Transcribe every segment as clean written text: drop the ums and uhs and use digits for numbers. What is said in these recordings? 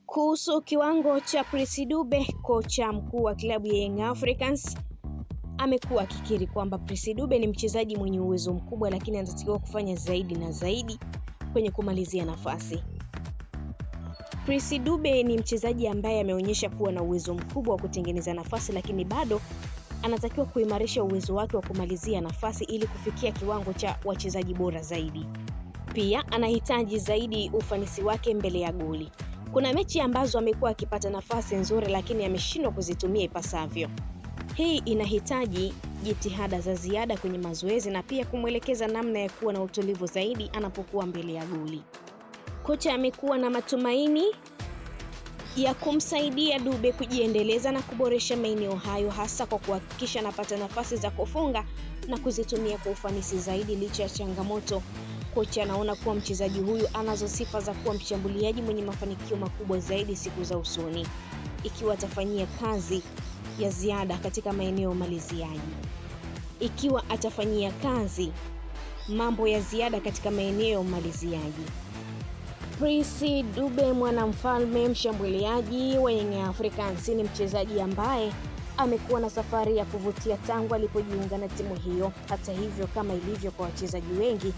Kuhusu kiwango cha Prince Dube, kocha mkuu wa klabu ya Young Africans amekuwa akikiri kwamba Prince Dube ni mchezaji mwenye uwezo mkubwa, lakini anatakiwa kufanya zaidi na zaidi kwenye kumalizia nafasi. Prince Dube ni mchezaji ambaye ameonyesha kuwa na uwezo mkubwa wa kutengeneza nafasi, lakini bado anatakiwa kuimarisha uwezo wake wa kumalizia nafasi ili kufikia kiwango cha wachezaji bora zaidi. Pia anahitaji zaidi ufanisi wake mbele ya goli. Kuna mechi ambazo amekuwa akipata nafasi nzuri lakini ameshindwa kuzitumia ipasavyo. Hii inahitaji jitihada za ziada kwenye mazoezi na pia kumwelekeza namna ya kuwa na utulivu zaidi anapokuwa mbele ya goli. Kocha amekuwa na matumaini ya kumsaidia Dube kujiendeleza na kuboresha maeneo hayo, hasa kwa kuhakikisha anapata nafasi za kufunga na kuzitumia kwa ufanisi zaidi. Licha ya changamoto, kocha anaona kuwa mchezaji huyu anazo sifa za kuwa mshambuliaji mwenye mafanikio makubwa zaidi siku za usoni, ikiwa atafanyia kazi ya ziada katika maeneo maliziaji. Mambo ya ziada katika maeneo maliziaji. Prince Dube, mwanamfalme mshambuliaji wa Young Africans, ni mchezaji ambaye amekuwa na safari ya kuvutia tangu alipojiunga na timu hiyo. Hata hivyo, kama ilivyo kwa wachezaji wengi,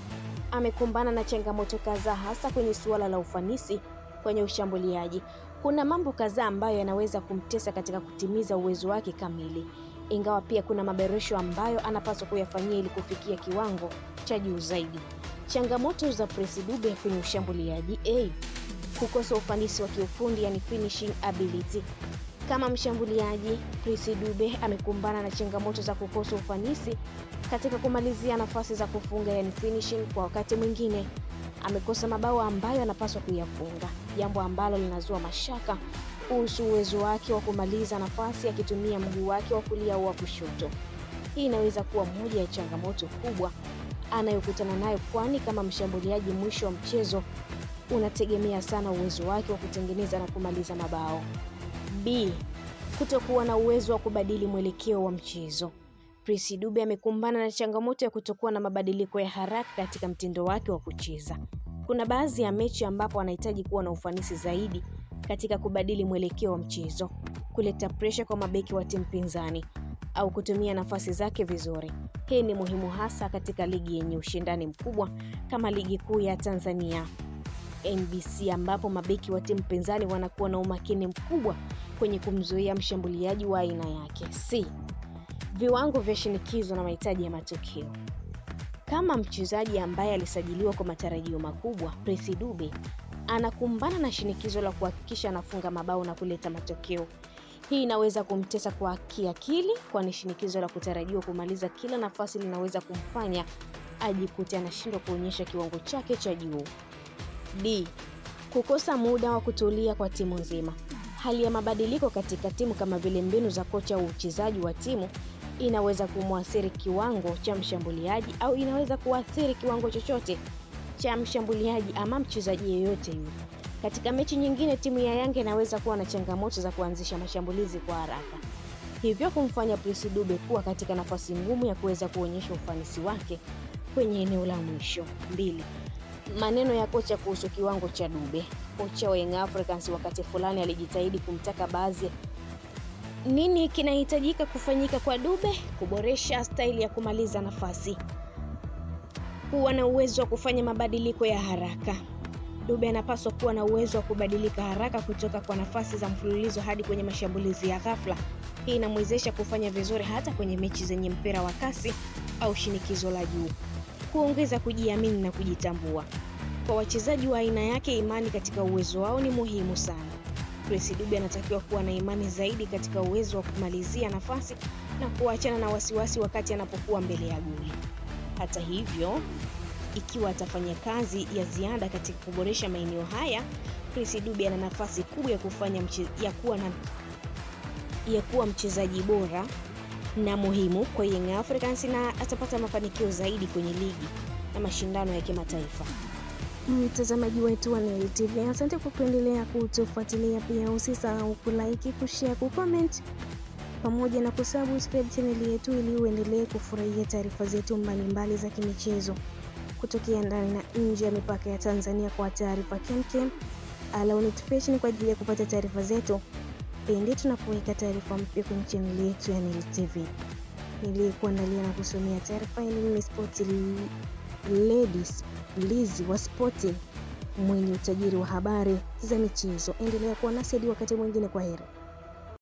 amekumbana na changamoto kadhaa, hasa kwenye suala la ufanisi kwenye ushambuliaji. Kuna mambo kadhaa ambayo yanaweza kumtesa katika kutimiza uwezo wake kamili, ingawa pia kuna maboresho ambayo anapaswa kuyafanyia ili kufikia kiwango cha juu zaidi. Changamoto za Prince Dube kwenye ushambuliaji: kukosa ufanisi wa kiufundi, yani finishing ability. Kama mshambuliaji, Prince Dube amekumbana na changamoto za kukosa ufanisi katika kumalizia nafasi za kufunga, yani finishing. Kwa wakati mwingine amekosa mabao ambayo anapaswa kuyafunga, jambo ambalo linazua mashaka kuhusu uwezo wake wa kumaliza nafasi akitumia mguu wake wa kulia au wa kushoto. Hii inaweza kuwa moja ya changamoto kubwa anayokutana nayo, kwani kama mshambuliaji, mwisho wa mchezo unategemea sana uwezo wake wa kutengeneza na kumaliza mabao. Kutokuwa na uwezo wa kubadili mwelekeo wa mchezo. Prince Dube amekumbana na changamoto ya kutokuwa na mabadiliko ya haraka katika mtindo wake wa kucheza. Kuna baadhi ya mechi ambapo anahitaji kuwa na ufanisi zaidi katika kubadili mwelekeo wa mchezo, kuleta pressure kwa mabeki wa timu pinzani au kutumia nafasi zake vizuri. Hii ni muhimu hasa katika ligi yenye ushindani mkubwa kama ligi kuu ya Tanzania NBC, ambapo mabeki wa timu pinzani wanakuwa na umakini mkubwa kwenye kumzuia mshambuliaji wa aina yake. Viwango vya shinikizo na mahitaji ya matokeo. Kama mchezaji ambaye alisajiliwa kwa matarajio makubwa, Prince Dube anakumbana na shinikizo la kuhakikisha anafunga mabao na kuleta matokeo. Hii inaweza kumtesa kwa kiakili, kwani shinikizo la kutarajiwa kumaliza kila nafasi linaweza kumfanya ajikute anashindwa kuonyesha kiwango chake cha juu. Kukosa muda wa kutulia kwa timu nzima. Hali ya mabadiliko katika timu, kama vile mbinu za kocha au uchezaji wa timu, inaweza kumwathiri kiwango cha mshambuliaji au inaweza kuathiri kiwango chochote cha mshambuliaji ama mchezaji yeyote yule. Katika mechi nyingine, timu ya Yanga inaweza kuwa na changamoto za kuanzisha mashambulizi kwa haraka, hivyo kumfanya Prince Dube kuwa katika nafasi ngumu ya kuweza kuonyesha ufanisi wake kwenye eneo la mwisho. Maneno ya kocha kuhusu kiwango cha Dube. Kocha wa Young Africans wakati fulani alijitahidi kumtaka baadhi. Nini kinahitajika kufanyika kwa Dube? Kuboresha staili ya kumaliza nafasi, kuwa na uwezo wa kufanya mabadiliko ya haraka. Dube anapaswa kuwa na uwezo wa kubadilika haraka kutoka kwa nafasi za mfululizo hadi kwenye mashambulizi ya ghafla. Hii inamwezesha kufanya vizuri hata kwenye mechi zenye mpira wa kasi au shinikizo la juu. Kuongeza kujiamini na kujitambua. Kwa wachezaji wa aina yake, imani katika uwezo wao ni muhimu sana. Prince Dube anatakiwa kuwa na imani zaidi katika uwezo wa kumalizia nafasi na kuachana na wasiwasi wakati anapokuwa mbele ya goli. Hata hivyo, ikiwa atafanya kazi ya ziada katika kuboresha maeneo haya, Prince Dube ana nafasi kubwa ya kuwa mchezaji bora na muhimu kwa Young Africans, na atapata mafanikio zaidi kwenye ligi na mashindano ya kimataifa. Mtazamaji wetu wa Neli TV, asante kwa kuendelea kutufuatilia. Pia usisahau kulike, kushare, kucomment pamoja na kusubscribe channel yetu ili uendelee kufurahia taarifa zetu mbalimbali za kimichezo kutokea ndani na nje ya mipaka ya Tanzania kwa taarifa kemkem allow notification kwa ajili ya kupata taarifa zetu pindi tunapoweka taarifa mpya kwenye channel yetu ya Nili TV. Nilikuandalia na kusomea taarifa hii ni Sport Ladies Lizi wa Spoti, mwenye utajiri wa habari za michezo. Endelea kuwa nasi hadi wakati mwingine. Kwaheri.